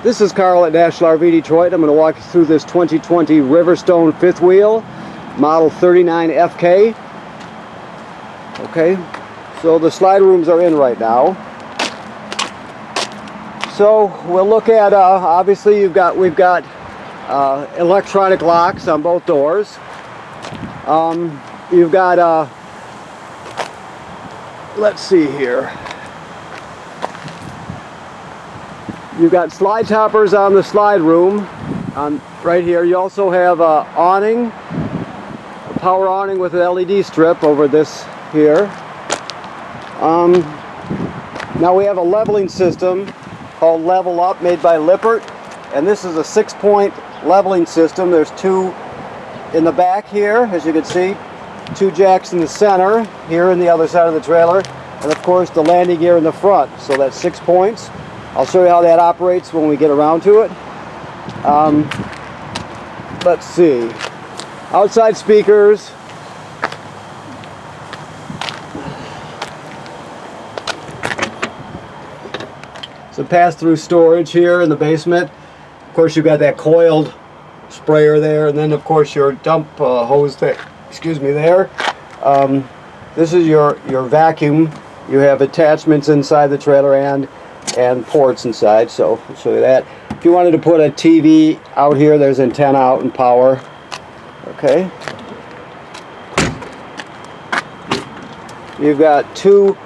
This is Carl at National RV Detroit. I'm going to walk you through this 2020 RiverStone fifth wheel, model 39FK. Okay, so the slide rooms are in right now. So we'll look at, obviously we've got electronic locks on both doors. You've got, let's see here. You've got slide toppers on the slide room, right here. You also have a awning, a power awning with an LED strip over this here. Now we have a leveling system called Level Up, made by Lippert, and this is a 6-point leveling system. There's two in the back here, as you can see, 2 jacks in the center here in the other side of the trailer, and of course the landing gear in the front. So that's 6 points. I'll show you how that operates when we get around to it. Let's see. Outside speakers. Some pass-through storage here in the basement. Of course, you've got that coiled sprayer there, and then of course your dump hose there. This is your vacuum. You have attachments inside the trailer and ports inside, so I'll show you that. If you wanted to put a TV out here, there's antenna out and power. Okay. You've got 2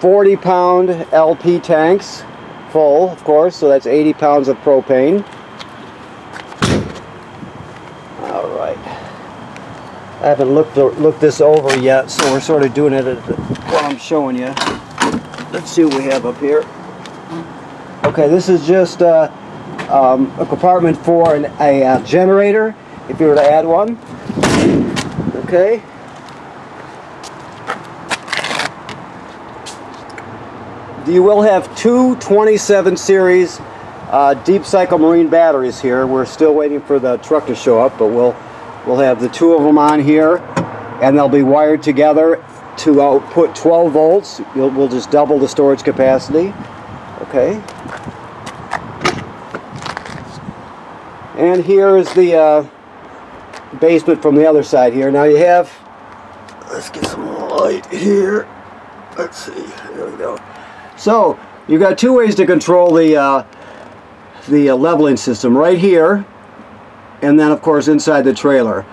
40-pound LP tanks, full, of course, so that's 80 pounds of propane. All right. I haven't looked this over yet, so we're sort of doing it while I'm showing you. Let's see what we have up here. Okay, this is just a compartment for a generator, if you were to add one. Okay. You will have 2 27 series deep cycle marine batteries here. We're still waiting for the truck to show up, but we'll have the 2 of them on here, and they'll be wired together to output 12 volts. We'll just double the storage capacity. Okay. And here is the basement from the other side here. Now you have, let's get some light here. Let's see, there we go. So you've got 2 ways to control the leveling system. Right here, and then of course inside the trailer.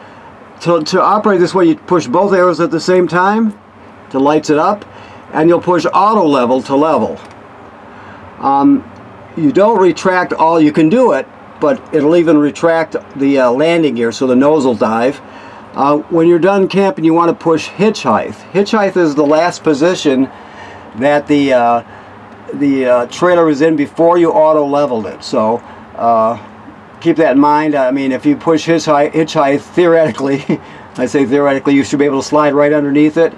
To operate this way, you push both arrows at the same time to lights it up, and you'll push auto level to level. You don't retract all, you can do it, but it'll even retract the landing gear, so the nose will dive. When you're done camping, you want to push hitch height. Hitch height is the last position that the trailer was in before you auto leveled it. So keep that in mind. I mean, if you push hitch height, theoretically, I say theoretically, you should be able to slide right underneath it,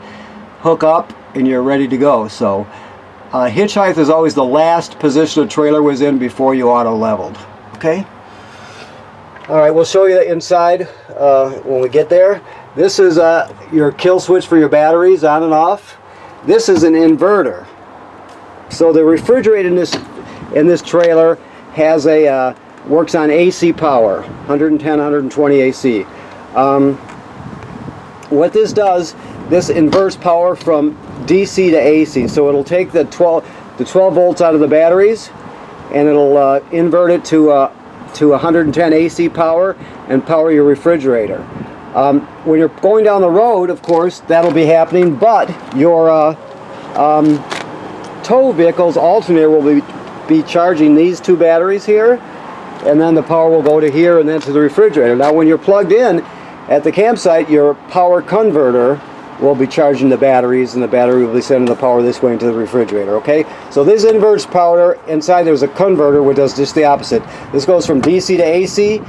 hook up, and you're ready to go. So hitch height is always the last position the trailer was in before you auto leveled. Okay. All right, we'll show you the inside when we get there. This is your kill switch for your batteries, on and off. This is an inverter. So the refrigerator in this trailer has a works on AC power, 110, 120 AC. What this does, this inverts power from DC to AC. So it'll take the 12 volts out of the batteries, and it'll invert it to 110 AC power and power your refrigerator. When you're going down the road, of course, that'll be happening, but your tow vehicle's alternator will be charging these 2 batteries here, and then the power will go to here and then to the refrigerator. Now when you're plugged in at the campsite, your power converter will be charging the batteries, and the battery will be sending the power this way into the refrigerator. Okay, so this inverts power. Inside there's a converter which does just the opposite. This goes from DC to AC,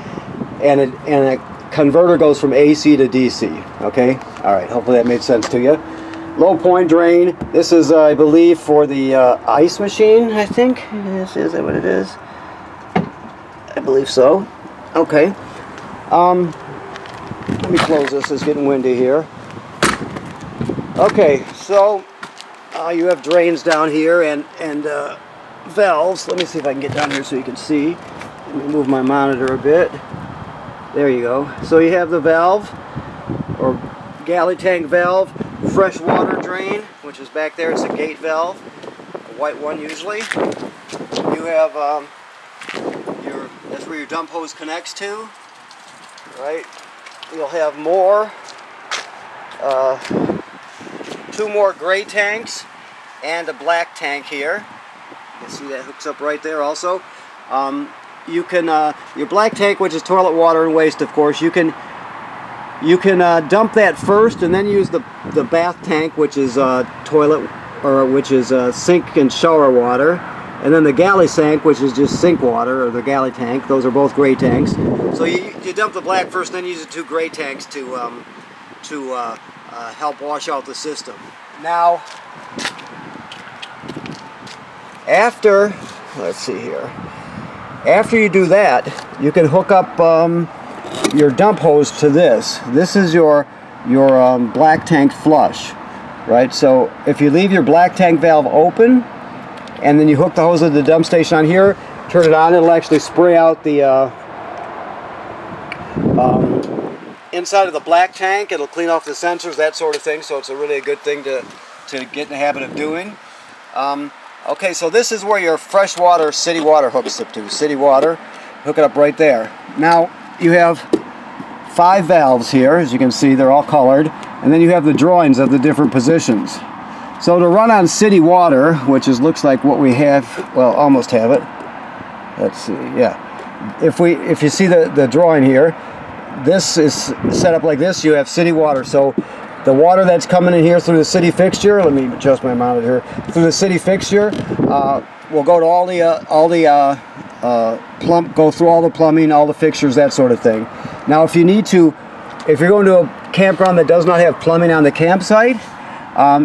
and a converter goes from AC to DC. Okay, all right, hopefully that made sense to you. Low point drain. This is I believe for the ice machine, I think. Is that what it is? I believe so. Okay, let me close this, it's getting windy here. Okay, so you have drains down here, and valves. Let me see if I can get down here so you can see. Let me move my monitor a bit. There you go. So you have the valve, or galley tank valve, fresh water drain, which is back there. It's a gate valve, a white one usually. You have that's where your dump hose connects to, right? You'll have more, 2 more gray tanks and a black tank here. You can see that hooks up right there also. You can, your black tank, which is toilet water and waste, of course, you can dump that first and then use the bath tank, which is toilet, or which is sink and shower water, and then the galley tank, which is just sink water, or the galley tank. Those are both gray tanks. So you dump the black first, then use the 2 gray tanks to help wash out the system. Now, after, let's see here, after you do that, you can hook up your dump hose to this. This is your black tank flush, right? So if you leave your black tank valve open and then you hook the hose of the dump station on here, turn it on, it'll actually spray out the inside of the black tank. It'll clean off the sensors, that sort of thing. So it's a really good thing to get in the habit of doing. Okay, so this is where your fresh water, city water hooks up to. City water, hook it up right there. Now you have 5 valves here, as you can see, they're all colored, and then you have the drawings of the different positions. So to run on city water, which looks like what we have, well, almost have it. Let's see, yeah. If you see the drawing here, this is set up like this. You have city water, so the water that's coming in here through the city fixture, let me adjust my monitor here, through the city fixture, will go to go through all the plumbing, all the fixtures, that sort of thing. Now if you're going to a campground that does not have plumbing on the campsite,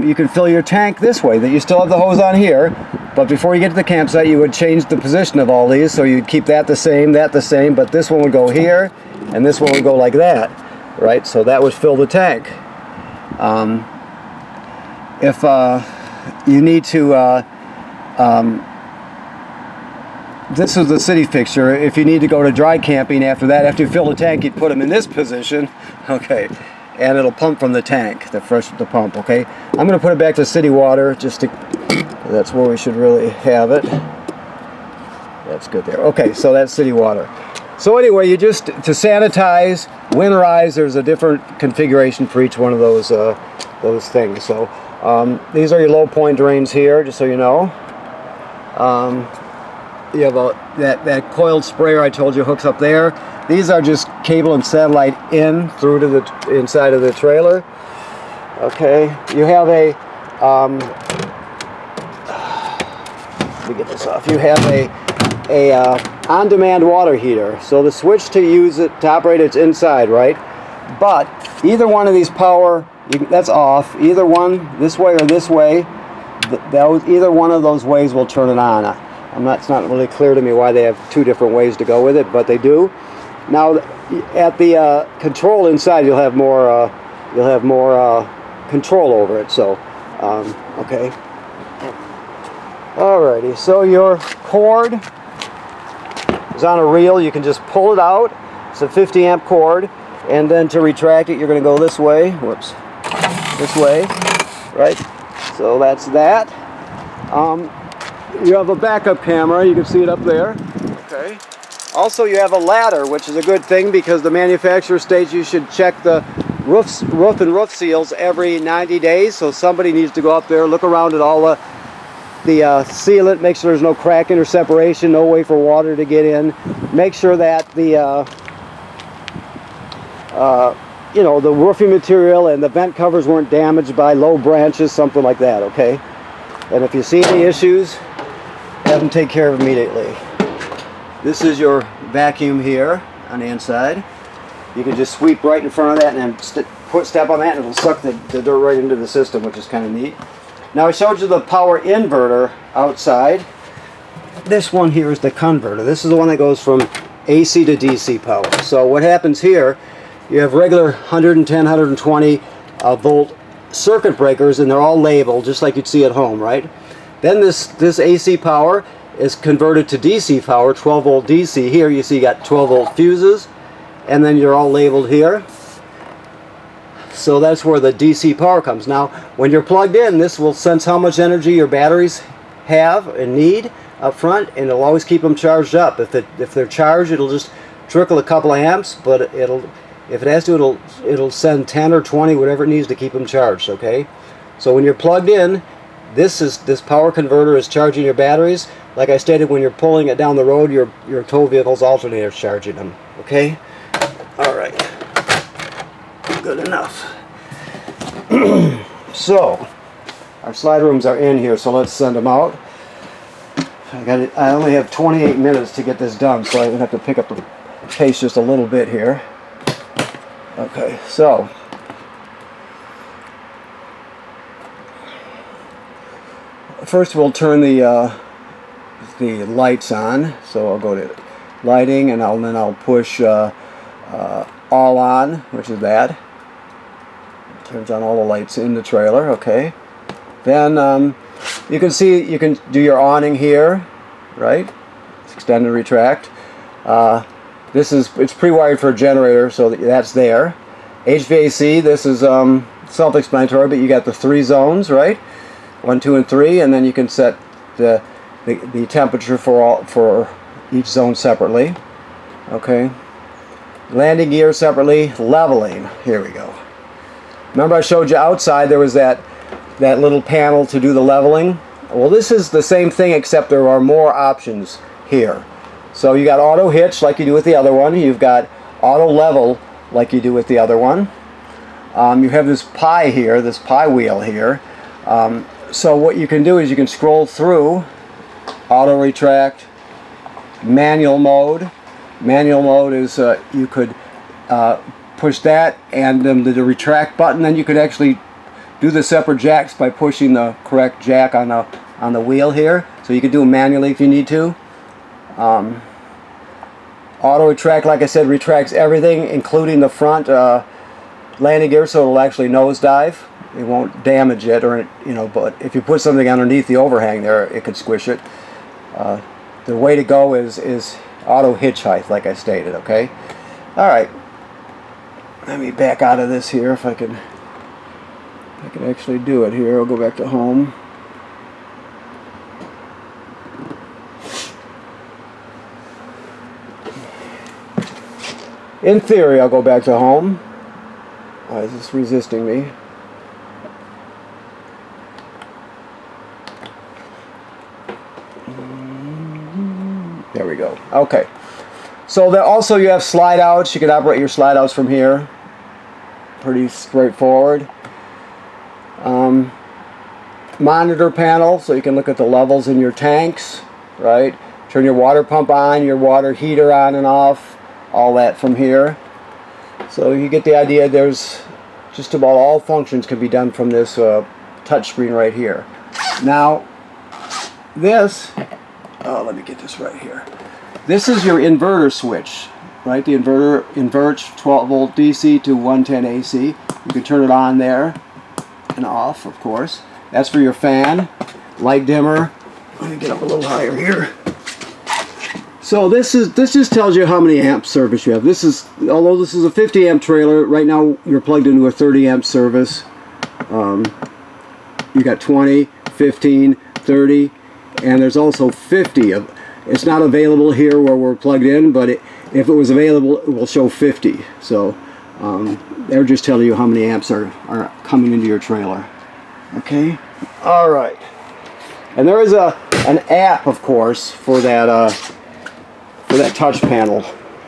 you can fill your tank this way, that you still have the hose on here, but before you get to the campsite you would change the position of all these, so you'd keep that the same, but this one would go here, and this one would go like that, right? So that would fill the tank. If you need to, this is the city fixture. If you need to go to dry camping after that, after you fill the tank, you'd put them in this position, okay, and it'll pump from the tank, the pump, okay. I'm going to put it back to city water, that's where we should really have it. That's good there. Okay, so that's city water. So anyway, to sanitize, winterize, there's a different configuration for each one of those things. So these are your low point drains here, just so you know. You have that coiled sprayer I told you hooks up there. These are just cable and satellite in through to the inside of the trailer. Okay, you have a let me get this off. You have a on-demand water heater. So the switch to operate it's inside, right? But either one of these that's off. Either one, this way or this way, either one of those ways will turn it on. It's not really clear to me why they have 2 different ways to go with it, but they do. Now, at the control inside, you'll have more control over it. So, okay. Alrighty. So your cord is on a reel. You can just pull it out. It's a 50 amp cord, and then to retract it, you're going to go this way. Whoops. This way, right? So that's that. You have a backup camera. You can see it up there. Okay. Also, you have a ladder, which is a good thing because the manufacturer states you should check the roof and roof seals every 90 days. So somebody needs to go up there, look around at all the sealant, make sure there's no cracking or separation, no way for water to get in. Make sure that the roofing material and the vent covers weren't damaged by low branches, something like that, okay? And if you see any issues, have them take care of immediately. This is your vacuum here on the inside. You can just sweep right in front of that and then step on that and it'll suck the dirt right into the system, which is kind of neat. Now I showed you the power inverter outside. This one here is the converter. This is the one that goes from AC to DC power. So what happens here, you have regular 110, 120 volt circuit breakers, and they're all labeled just like you'd see at home, right? Then this AC power is converted to DC power, 12 volt DC. Here you see you got 12 volt fuses, and then you're all labeled here. So that's where the DC power comes. Now when you're plugged in, this will sense how much energy your batteries have and need up front, and it'll always keep them charged up. If they're charged, it'll just trickle a couple of amps, but if it has to, it'll send 10 or 20, whatever it needs to keep them charged. Okay, so when you're plugged in, this power converter is charging your batteries. Like I stated, when you're pulling it down the road, your tow vehicle's alternator is charging them. Okay, all right, good enough. So our slide rooms are in here, so let's send them out. I only have 28 minutes to get this done, so I'm gonna have to pick up the pace just a little bit here. Okay, so first we'll turn the lights on. So I'll go to lighting, and then I'll push all on, which is that. Turns on all the lights in the trailer. Okay. Then you can see you can do your awning here, right? It's extend and retract. It's pre-wired for a generator, so that's there. HVAC, this is self-explanatory, but you got the 3 zones, right? 1, 2, and 3, and then you can set the temperature for each zone separately. Okay. Landing gear separately. Leveling. Here we go. Remember I showed you outside there was that little panel to do the leveling? Well, this is the same thing, except there are more options here. So you got auto hitch like you do with the other one. You've got auto level like you do with the other one. You have this pie here, this pie wheel here. So what you can do is you can scroll through auto retract, manual mode. Manual mode is you could push that and then the retract button. Then you could actually do the separate jacks by pushing the correct jack on the wheel here. So you could do them manually if you need to. Auto retract, like I said, retracts everything, including the front landing gear, so it'll actually nosedive. It won't damage it, or but if you put something underneath the overhang there, it could squish it. The way to go is auto hitch height, like I stated. Okay. All right. Let me back out of this here if I can actually do it here. I'll go back to home. In theory, I'll go back to home. Why is this resisting me? There we go. Okay. So also you have slide outs. You can operate your slide outs from here. Pretty straightforward. Monitor panel, so you can look at the levels in your tanks, right? Turn your water pump on, your water heater on and off, all that from here. So you get the idea. There's just about all functions can be done from this touch screen right here. Now this, let me get this right here. This is your inverter switch, right? The inverter inverts 12 volt DC to 110 AC. You can turn it on there and off, of course. That's for your fan, light dimmer. Let me get up a little higher here. So this just tells you how many amp service you have. Although this is a 50 amp trailer, right now you're plugged into a 30 amp service. You got 20, 15, 30, and there's also 50 of. It's not available here where we're plugged in, but if it was available, it will show 50. So they're just telling you how many amps are coming into your trailer. Okay. All right. And there is an app, of course, for that touch panel.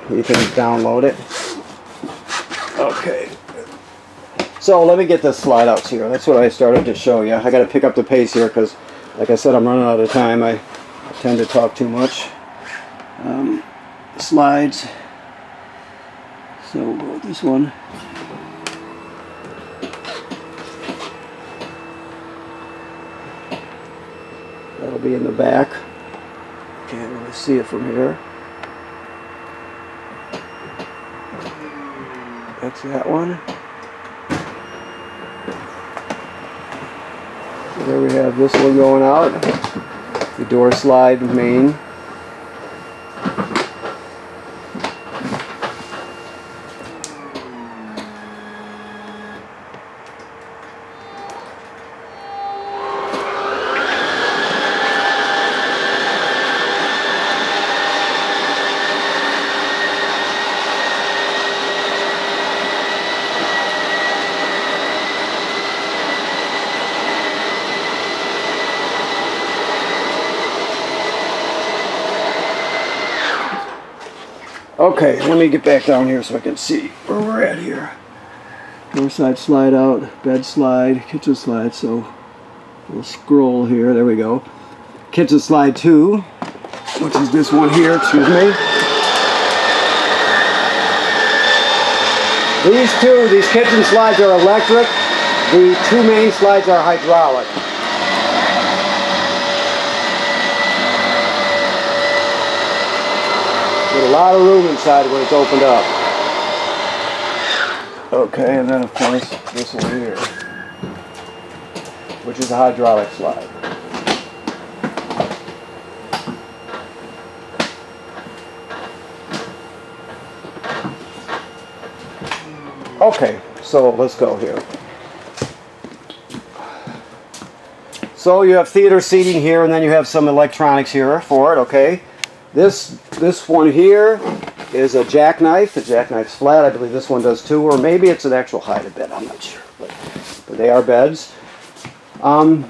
You can download it. Okay. So let me get the slide outs here. That's what I started to show you. I got to pick up the pace here because, like I said, I'm running out of time. I tend to talk too much. Slides. So we'll go with this one. That'll be in the back. Can't really see it from here. That's that one. So there we have this one going out. the door slide main. Okay, let me get back down here so I can see where we're at here. Door side slide out, bed slide, kitchen slide, so we'll scroll here, there we go. Kitchen slide 2, which is this one here, excuse me. These kitchen slides are electric. The 2 main slides are hydraulic. There's a lot of room inside when it's opened up. Okay, and then of course this one here, which is a hydraulic slide. Okay, so let's go here. So you have theater seating here, and then you have some electronics here for it, okay? This one here is a jackknife. The jackknife's flat. I believe this one does too, or maybe it's an actual hide bed. I'm not sure, but they are beds. You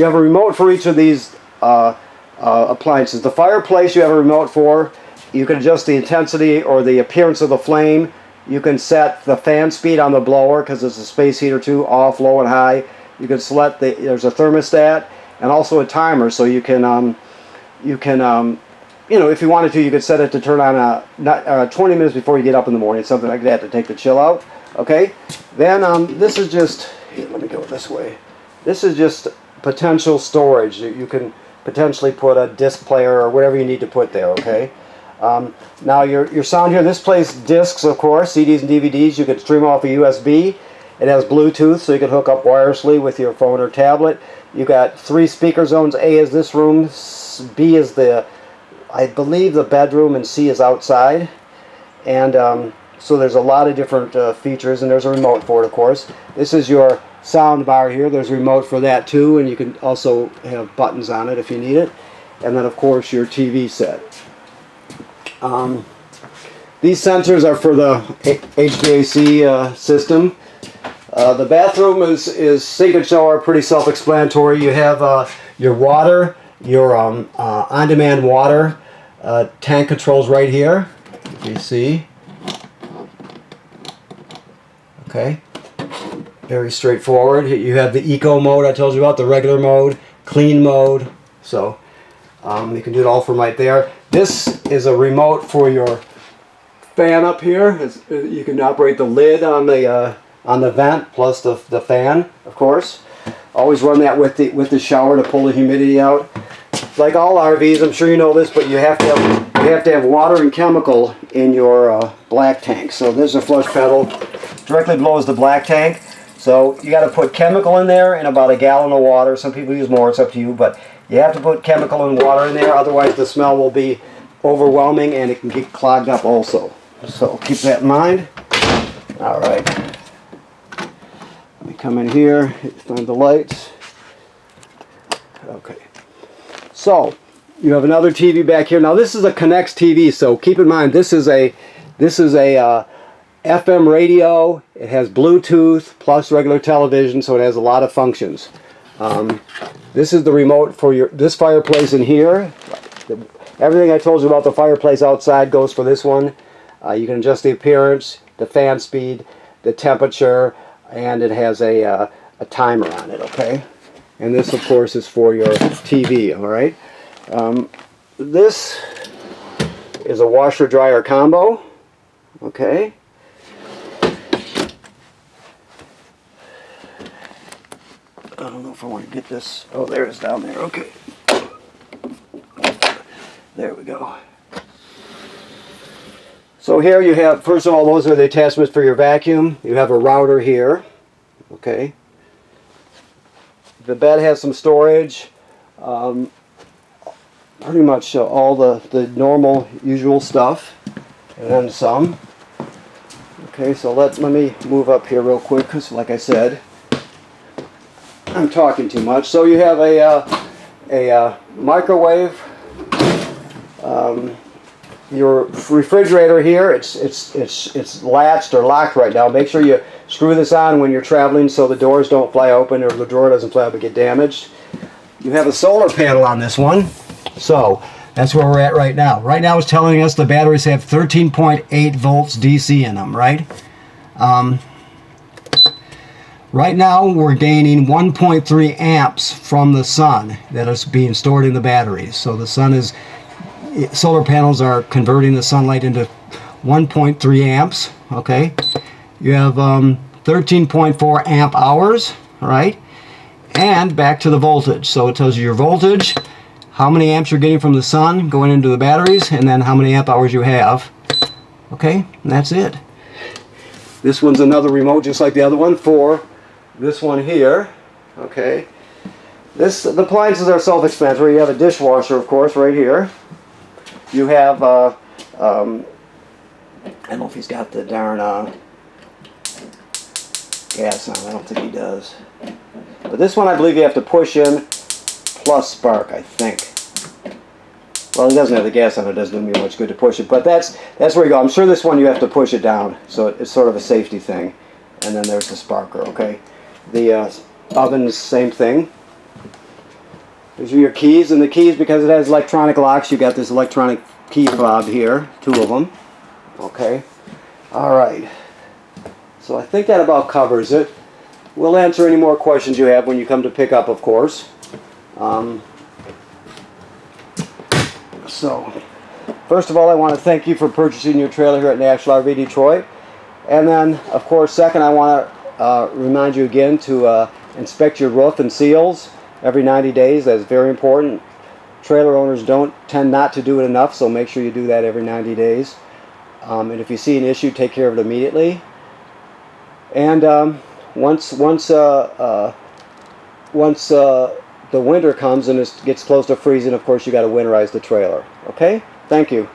have a remote for each of these appliances. The fireplace you have a remote for. You can adjust the intensity or the appearance of the flame. You can set the fan speed on the blower because it's a space heater too, off, low, and high. You can select there's a thermostat and also a timer, so you can you know, if you wanted to, you could set it to turn on 20 minutes before you get up in the morning, something like that, to take the chill out. Okay. Then this is just, here, let me go this way. This is just potential storage. You can potentially put a disc player or whatever you need to put there. Okay. Now your sound here. This plays discs, of course, CDs and DVDs. You could stream off a USB. It has Bluetooth, so you can hook up wirelessly with your phone or tablet. You got 3 speaker zones. A is this room, B is I believe the bedroom, and C is outside. And so there's a lot of different features, and there's a remote for it, of course. This is your sound bar here. There's a remote for that too, and you can also have buttons on it if you need it. And then, of course, your TV set. These sensors are for the HVAC system. The bathroom is sink and shower, pretty self-explanatory. You have your water, your on-demand water tank controls right here. You see. Okay. Very straightforward. You have the eco mode I told you about, the regular mode, clean mode. So you can do it all from right there. This is a remote for your fan up here. You can operate the lid on the vent plus the fan, of course. Always run that with the shower to pull the humidity out. Like all RVs, I'm sure you know this, but you have to have water and chemical in your black tank. So there's a flush pedal. Directly below is the black tank. So you got to put chemical in there and about a gallon of water. Some people use more, it's up to you, but you have to put chemical and water in there, otherwise the smell will be overwhelming and it can get clogged up also. So keep that in mind. All right. Let me come in here, find the lights. Okay. So you have another TV back here. Now this is a Connects TV, so keep in mind this is a FM radio. It has Bluetooth plus regular television, so it has a lot of functions. This is the remote for this fireplace in here. Everything I told you about the fireplace outside goes for this one. You can adjust the appearance, the fan speed, the temperature, and it has a timer on it, okay? And this, of course, is for your TV, all right? This is a washer-dryer combo, okay? I don't know if I want to get this. Oh, there it is down there, okay. There we go. So here you have, first of all, those are the attachments for your vacuum. You have a router here, okay. The bed has some storage. pretty much all the normal, usual stuff, and then some. Okay, so let me move up here real quick, because like I said, I'm talking too much. So you have a microwave, your refrigerator here. It's latched or locked right now. Make sure you screw this on when you're traveling so the doors don't fly open or the drawer doesn't fly up and get damaged. You have a solar panel on this one, so that's where we're at right now. Right now it's telling us the batteries have 13.8 volts DC in them, right? Right now we're gaining 1.3 amps from the sun that is being stored in the batteries. So the sun is, solar panels are converting the sunlight into 1.3 amps, okay? You have 13.4 amp hours, all right? And back to the voltage. So it tells you your voltage, how many amps you're getting from the sun going into the batteries, and then how many amp hours you have. Okay, and that's it. This one's another remote just like the other one for this one here. Okay, the appliances are self-explanatory. You have a dishwasher, of course, right here. You have I don't know if he's got the darn gas on. I don't think he does. But this one I believe you have to push in plus spark, I think. Well, it doesn't have the gas on it. It doesn't do me much good to push it. But that's where you go. I'm sure this one you have to push it down. So it's sort of a safety thing. And then there's the sparker, okay? The oven's same thing. These are your keys. And the keys, because it has electronic locks, you got this electronic key fob here. 2 of them. Okay. All right. So I think that about covers it. We'll answer any more questions you have when you come to pick up, of course. So, first of all, I want to thank you for purchasing your trailer here at National RV Detroit. And then, of course, second, I want to remind you again to inspect your roof and seals every 90 days. That's very important. Trailer owners tend not to do it enough, so make sure you do that every 90 days. And if you see an issue, take care of it immediately. And once the winter comes and it gets close to freezing, of course, you got to winterize the trailer. Okay? Thank you.